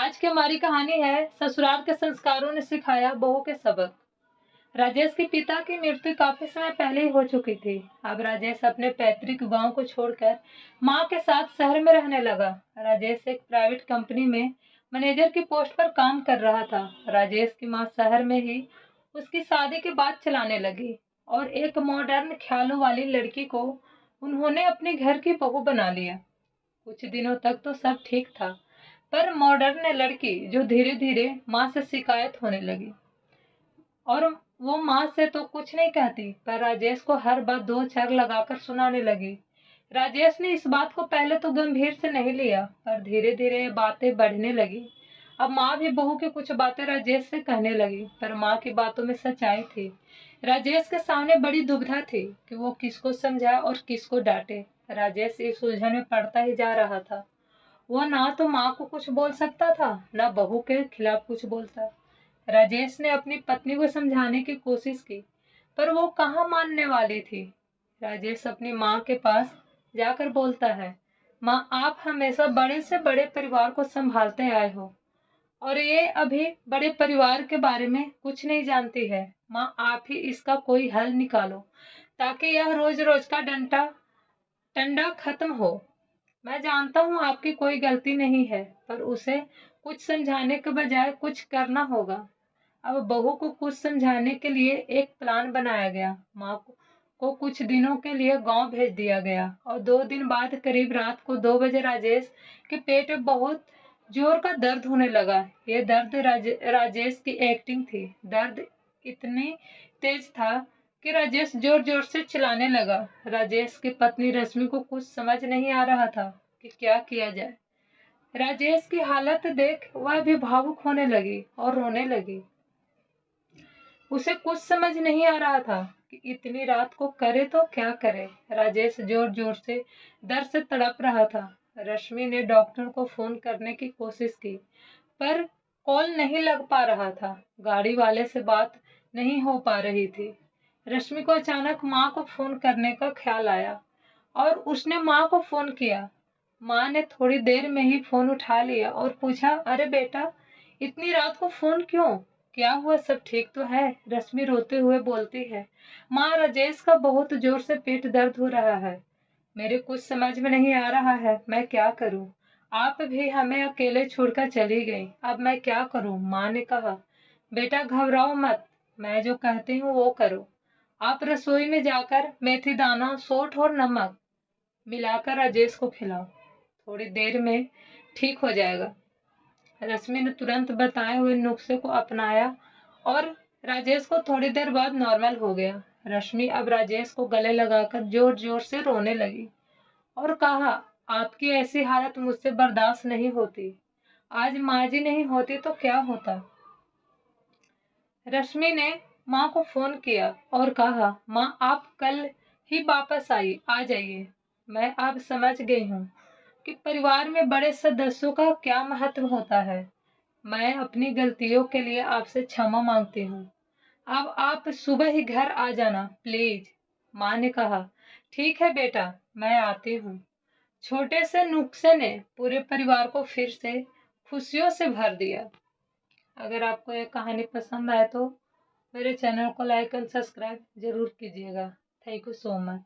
आज की हमारी कहानी है ससुराल के संस्कारों ने सिखाया बहू के सबक। राजेश के पिता की मृत्यु काफी समय पहले ही हो चुकी थी। अब राजेश अपने पैतृक गांव को छोड़कर मां के साथ शहर में रहने लगा। राजेश एक प्राइवेट कंपनी में मैनेजर की पोस्ट पर काम कर रहा था। राजेश की मां शहर में ही उसकी शादी की बात चलाने लगी और एक मॉडर्न ख्यालों वाली लड़की को उन्होंने अपने घर की बहू बना लिया। कुछ दिनों तक तो सब ठीक था, पर मॉडर्न लड़की जो धीरे धीरे माँ से शिकायत होने लगी। और वो माँ से तो कुछ नहीं कहती, पर राजेश को हर बात दो चार लगाकर सुनाने लगी। राजेश ने इस बात को पहले तो गंभीर से नहीं लिया, पर धीरे धीरे बातें बढ़ने लगी। अब माँ भी बहू की कुछ बातें राजेश से कहने लगी, पर माँ की बातों में सच्चाई थी। राजेश के सामने बड़ी दुविधा थी कि वो किसको समझाए और किसको डांटे। राजेश इस उलझन में पड़ता ही जा रहा था। वह ना तो माँ को कुछ बोल सकता था, ना बहू के खिलाफ कुछ बोलता। राजेश ने अपनी पत्नी को समझाने की कोशिश की, पर वो कहाँ मानने वाली थी। राजेश अपनी माँ के पास जाकर बोलता है, माँ, आप हमेशा बड़े से बड़े परिवार को संभालते आए हो और ये अभी बड़े परिवार के बारे में कुछ नहीं जानती है। माँ, आप ही इसका कोई हल निकालो ताकि यह रोज रोज का डंडा खत्म हो। मैं जानता हूँ आपकी कोई गलती नहीं है, पर उसे कुछ समझाने के बजाय कुछ करना होगा। अब बहू को कुछ समझाने के लिए एक प्लान बनाया गया। माँ को कुछ दिनों के लिए गांव भेज दिया गया और 2 दिन बाद करीब रात को 2 बजे राजेश के पेट में बहुत जोर का दर्द होने लगा। ये दर्द राजेश की एक्टिंग थी। दर्द इतनी तेज था कि राजेश जोर जोर से चिल्लाने लगा। राजेश की पत्नी रश्मि को कुछ समझ नहीं आ रहा था कि क्या किया जाए। राजेश की हालत देख वह भी भावुक होने लगी और रोने लगी। उसे कुछ समझ नहीं आ रहा था कि इतनी रात को करे तो क्या करे। राजेश जोर जोर से दर्द से तड़प रहा था। रश्मि ने डॉक्टर को फोन करने की कोशिश की, पर कॉल नहीं लग पा रहा था। गाड़ी वाले से बात नहीं हो पा रही थी। रश्मि को अचानक माँ को फोन करने का ख्याल आया और उसने माँ को फोन किया। माँ ने थोड़ी देर में ही फोन उठा लिया और पूछा, अरे बेटा, इतनी रात को फोन क्यों? क्या हुआ? सब ठीक तो है? रश्मि रोते हुए बोलती है, माँ, राजेश का बहुत जोर से पेट दर्द हो रहा है। मेरे कुछ समझ में नहीं आ रहा है, मैं क्या करूं? आप भी हमें अकेले छोड़कर चली गई, अब मैं क्या करूं? माँ ने कहा, बेटा घबराओ मत, मैं जो कहती हूँ वो करो। आप रसोई में जाकर मेथी दाना, सौंठ और नमक मिलाकर राजेश को खिलाओ, थोड़ी देर में ठीक हो जाएगा। रश्मि ने तुरंत बताए हुए नुस्खे को अपनाया और राजेश को थोड़ी देर बाद नॉर्मल हो गया। रश्मि अब राजेश को गले लगाकर जोर जोर से रोने लगी और कहा, आपकी ऐसी हालत मुझसे बर्दाश्त नहीं होती। आज माँ जी नहीं होती तो क्या होता? रश्मि ने माँ को फोन किया और कहा, माँ, आप कल ही वापस आ जाइए। मैं अब समझ गई हूँ कि परिवार में बड़े सदस्यों का क्या महत्व होता है। मैं अपनी गलतियों के लिए आपसे क्षमा मांगती हूँ। अब आप सुबह ही घर आ जाना प्लीज। माँ ने कहा, ठीक है बेटा, मैं आती हूँ। छोटे से नुस्खे ने पूरे परिवार को फिर से खुशियों से भर दिया। अगर आपको यह कहानी पसंद आए तो मेरे चैनल को लाइक एंड सब्सक्राइब जरूर कीजिएगा। Thank you so much.